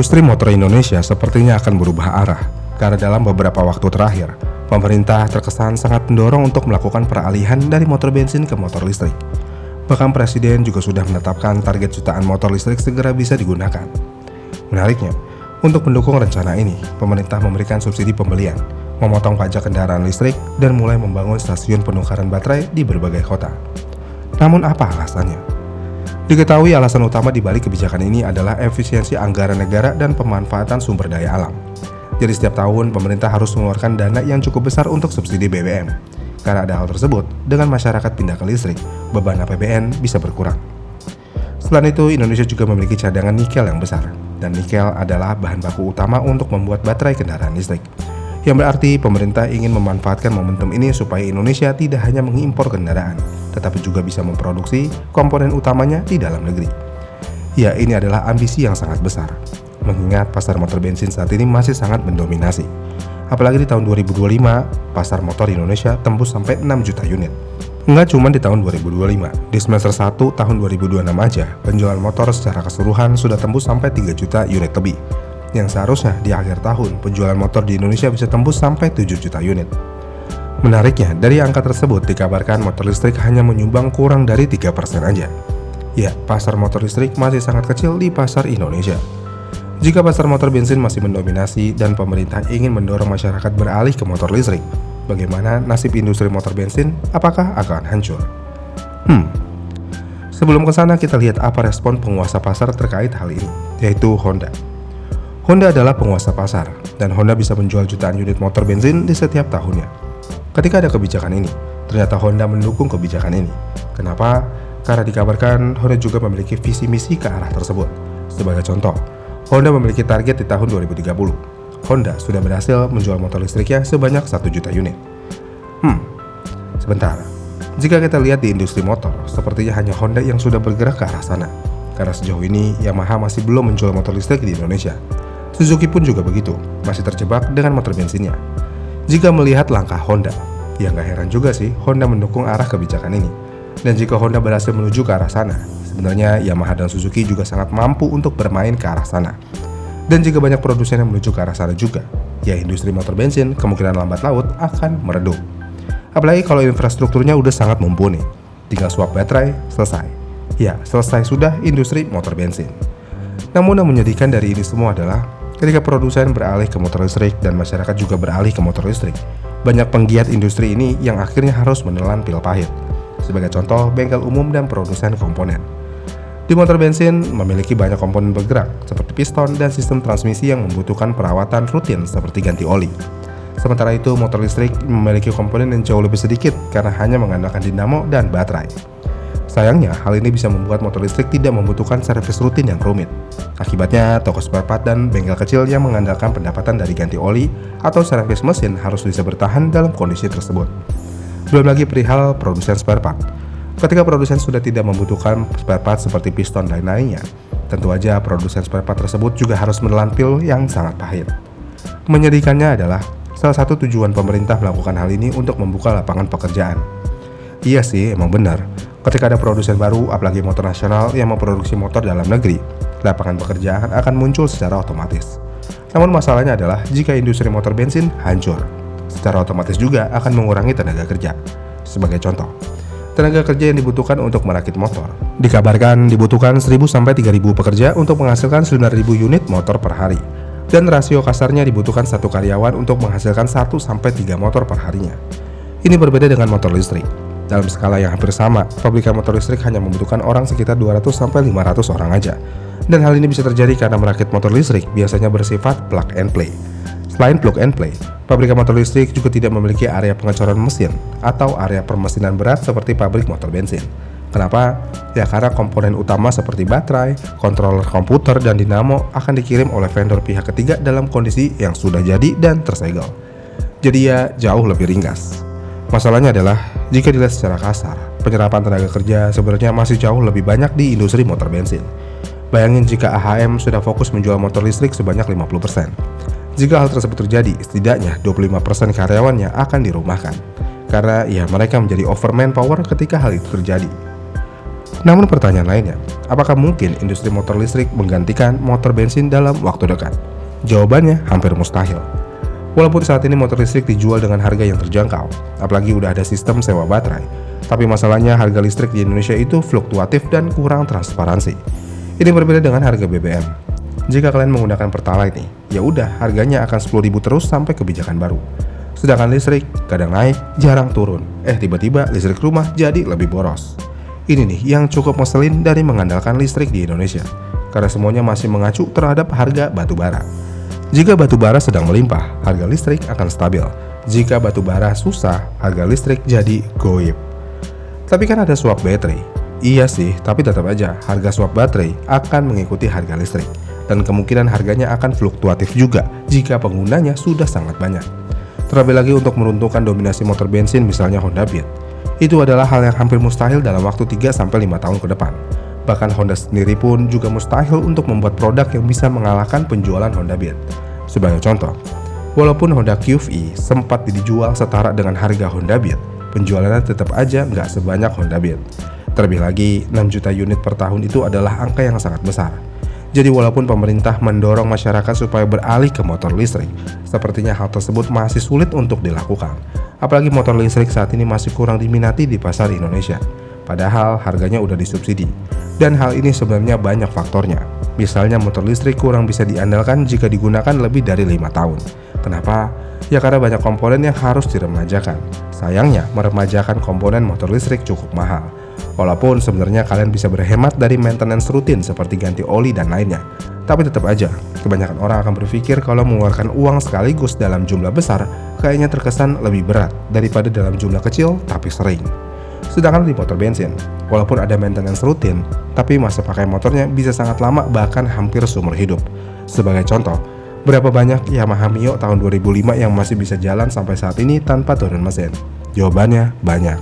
Industri motor Indonesia sepertinya akan berubah arah, karena dalam beberapa waktu terakhir, pemerintah terkesan sangat mendorong untuk melakukan peralihan dari motor bensin ke motor listrik. Bahkan Presiden juga sudah menetapkan target jutaan motor listrik segera bisa digunakan. Menariknya, untuk mendukung rencana ini, pemerintah memberikan subsidi pembelian, memotong pajak kendaraan listrik, dan mulai membangun stasiun penukaran baterai di berbagai kota. Namun apa alasannya? Diketahui alasan utama di balik kebijakan ini adalah efisiensi anggaran negara dan pemanfaatan sumber daya alam. Jadi setiap tahun pemerintah harus mengeluarkan dana yang cukup besar untuk subsidi BBM. Karena ada hal tersebut, dengan masyarakat pindah ke listrik, beban APBN bisa berkurang. Selain itu, Indonesia juga memiliki cadangan nikel yang besar, dan nikel adalah bahan baku utama untuk membuat baterai kendaraan listrik. Yang berarti pemerintah ingin memanfaatkan momentum ini supaya Indonesia tidak hanya mengimpor kendaraan, tetapi juga bisa memproduksi komponen utamanya di dalam negeri. Ya, ini adalah ambisi yang sangat besar, mengingat pasar motor bensin saat ini masih sangat mendominasi. Apalagi di tahun 2025, pasar motor Indonesia tembus sampai 6 juta unit. Nggak cuma di tahun 2025, di semester 1 tahun 2026 aja, penjualan motor secara keseluruhan sudah tembus sampai 3 juta unit lebih. Yang seharusnya di akhir tahun, penjualan motor di Indonesia bisa tembus sampai 7 juta unit. Menariknya, dari angka tersebut dikabarkan motor listrik hanya menyumbang kurang dari 3% aja. Ya, pasar motor listrik masih sangat kecil di pasar Indonesia. Jika pasar motor bensin masih mendominasi dan pemerintah ingin mendorong masyarakat beralih ke motor listrik, bagaimana nasib industri motor bensin? Apakah akan hancur? Sebelum ke sana, kita lihat apa respon penguasa pasar terkait hal ini, yaitu Honda. Honda adalah penguasa pasar, dan Honda bisa menjual jutaan unit motor bensin di setiap tahunnya. Ketika ada kebijakan ini, ternyata Honda mendukung kebijakan ini. Kenapa? Karena dikabarkan Honda juga memiliki visi misi ke arah tersebut. Sebagai contoh, Honda memiliki target di tahun 2030. Honda sudah berhasil menjual motor listriknya sebanyak 1 juta unit. Sebentar. Jika kita lihat di industri motor, sepertinya hanya Honda yang sudah bergerak ke arah sana. Karena sejauh ini, Yamaha masih belum menjual motor listrik di Indonesia. Suzuki pun juga begitu, masih terjebak dengan motor bensinnya. Jika melihat langkah Honda, ya nggak heran juga sih Honda mendukung arah kebijakan ini. Dan jika Honda berhasil menuju ke arah sana, sebenarnya Yamaha dan Suzuki juga sangat mampu untuk bermain ke arah sana. Dan jika banyak produsen yang menuju ke arah sana juga, ya industri motor bensin kemungkinan lambat laut akan meredup. Apalagi kalau infrastrukturnya udah sangat mumpuni, tinggal swap baterai, selesai. Ya, selesai sudah industri motor bensin. Namun yang menyedihkan dari ini semua adalah ketika produsen beralih ke motor listrik dan masyarakat juga beralih ke motor listrik, banyak penggiat industri ini yang akhirnya harus menelan pil pahit. Sebagai contoh, bengkel umum dan produsen komponen. Di motor bensin memiliki banyak komponen bergerak seperti piston dan sistem transmisi yang membutuhkan perawatan rutin seperti ganti oli. Sementara itu, motor listrik memiliki komponen yang jauh lebih sedikit karena hanya mengandalkan dinamo dan baterai. Sayangnya, hal ini bisa membuat motor listrik tidak membutuhkan servis rutin yang rumit. Akibatnya, toko spare part dan bengkel kecil yang mengandalkan pendapatan dari ganti oli atau servis mesin harus bisa bertahan dalam kondisi tersebut. Belum lagi perihal produsen spare part. Ketika produsen sudah tidak membutuhkan spare part seperti piston dan lainnya, tentu aja produsen spare part tersebut juga harus menelan pil yang sangat pahit. Menyedihkannya adalah, salah satu tujuan pemerintah melakukan hal ini untuk membuka lapangan pekerjaan. Iya sih, emang benar. Ketika ada produsen baru, apalagi motor nasional yang memproduksi motor dalam negeri, lapangan pekerjaan akan muncul secara otomatis. Namun masalahnya adalah jika industri motor bensin hancur, secara otomatis juga akan mengurangi tenaga kerja. Sebagai contoh, tenaga kerja yang dibutuhkan untuk merakit motor dikabarkan dibutuhkan 1.000-3.000 pekerja untuk menghasilkan 9.000 unit motor per hari. Dan rasio kasarnya dibutuhkan satu karyawan untuk menghasilkan 1-3 motor per harinya. Ini berbeda dengan motor listrik. Dalam skala yang hampir sama, pabrikan motor listrik hanya membutuhkan orang sekitar 200-500 orang aja. Dan hal ini bisa terjadi karena merakit motor listrik biasanya bersifat plug and play. Selain plug and play, pabrikan motor listrik juga tidak memiliki area pengecoran mesin atau area permesinan berat seperti pabrik motor bensin. Kenapa? Ya karena komponen utama seperti baterai, controller komputer, dan dinamo akan dikirim oleh vendor pihak ketiga dalam kondisi yang sudah jadi dan tersegel. Jadi ya jauh lebih ringkas. Masalahnya adalah, jika dilihat secara kasar, penyerapan tenaga kerja sebenarnya masih jauh lebih banyak di industri motor bensin. Bayangin jika AHM sudah fokus menjual motor listrik sebanyak 50%. Jika hal tersebut terjadi, setidaknya 25% karyawannya akan dirumahkan. Karena ya mereka menjadi over manpower ketika hal itu terjadi. Namun pertanyaan lainnya, apakah mungkin industri motor listrik menggantikan motor bensin dalam waktu dekat? Jawabannya hampir mustahil. Walaupun saat ini motor listrik dijual dengan harga yang terjangkau, apalagi udah ada sistem sewa baterai, tapi masalahnya harga listrik di Indonesia itu fluktuatif dan kurang transparansi. Ini berbeda dengan harga BBM. Jika kalian menggunakan Pertalite nih, ya udah harganya akan 10.000 terus sampai kebijakan baru. Sedangkan listrik kadang naik, jarang turun. Tiba-tiba listrik rumah jadi lebih boros. Ini nih yang cukup ngeselin dari mengandalkan listrik di Indonesia, karena semuanya masih mengacu terhadap harga batu bara. Jika batu bara sedang melimpah, harga listrik akan stabil. Jika batu bara susah, harga listrik jadi goib. Tapi kan ada swap baterai. Iya sih, tapi tetap aja harga swap baterai akan mengikuti harga listrik. Dan kemungkinan harganya akan fluktuatif juga jika penggunanya sudah sangat banyak. Terlebih lagi untuk meruntuhkan dominasi motor bensin misalnya Honda Beat. Itu adalah hal yang hampir mustahil dalam waktu 3-5 tahun ke depan. Bahkan Honda sendiri pun juga mustahil untuk membuat produk yang bisa mengalahkan penjualan Honda Beat. Sebagai contoh, walaupun Honda QV sempat dijual setara dengan harga Honda Beat, penjualannya tetap aja nggak sebanyak Honda Beat. Terlebih lagi, 6 juta unit per tahun itu adalah angka yang sangat besar. Jadi walaupun pemerintah mendorong masyarakat supaya beralih ke motor listrik, sepertinya hal tersebut masih sulit untuk dilakukan. Apalagi motor listrik saat ini masih kurang diminati di pasar Indonesia. Padahal harganya udah disubsidi. Dan hal ini sebenarnya banyak faktornya. Misalnya motor listrik kurang bisa diandalkan jika digunakan lebih dari 5 tahun. Kenapa? Ya karena banyak komponen yang harus diremajakan. Sayangnya meremajakan komponen motor listrik cukup mahal. Walaupun sebenarnya kalian bisa berhemat dari maintenance rutin seperti ganti oli dan lainnya. Tapi tetap aja, kebanyakan orang akan berpikir kalau mengeluarkan uang sekaligus dalam jumlah besar kayaknya terkesan lebih berat daripada dalam jumlah kecil tapi sering. Sedangkan di motor bensin, walaupun ada maintenance rutin, tapi masa pakai motornya bisa sangat lama bahkan hampir seumur hidup. Sebagai contoh, berapa banyak Yamaha Mio tahun 2005 yang masih bisa jalan sampai saat ini tanpa turun mesin? Jawabannya banyak.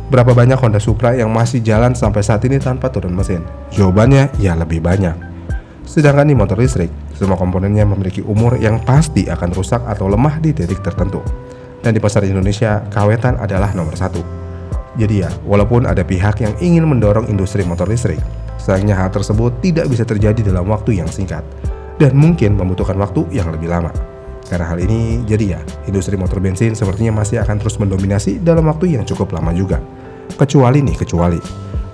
Berapa banyak Honda Supra yang masih jalan sampai saat ini tanpa turun mesin? Jawabannya ya lebih banyak. Sedangkan di motor listrik, semua komponennya memiliki umur yang pasti akan rusak atau lemah di titik tertentu. Dan di pasar Indonesia, kawetan adalah nomor 1. Jadi ya, walaupun ada pihak yang ingin mendorong industri motor listrik, sayangnya hal tersebut tidak bisa terjadi dalam waktu yang singkat. Dan mungkin membutuhkan waktu yang lebih lama. Karena hal ini, jadi ya, industri motor bensin sepertinya masih akan terus mendominasi dalam waktu yang cukup lama juga. Kecuali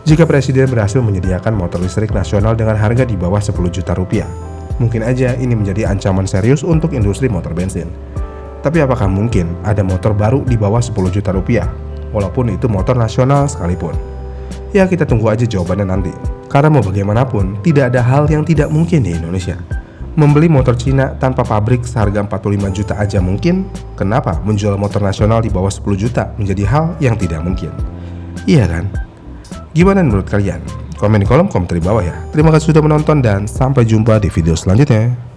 jika Presiden berhasil menyediakan motor listrik nasional dengan harga di bawah 10 juta rupiah. Mungkin aja ini menjadi ancaman serius untuk industri motor bensin. Tapi apakah mungkin ada motor baru di bawah 10 juta rupiah? Walaupun itu motor nasional sekalipun. Ya kita tunggu aja jawabannya nanti. Karena mau bagaimanapun, tidak ada hal yang tidak mungkin di Indonesia. Membeli motor Cina tanpa pabrik seharga 45 juta aja mungkin, kenapa menjual motor nasional di bawah 10 juta menjadi hal yang tidak mungkin? Iya kan? Gimana menurut kalian? Komen di kolom komentar di bawah ya. Terima kasih sudah menonton dan sampai jumpa di video selanjutnya.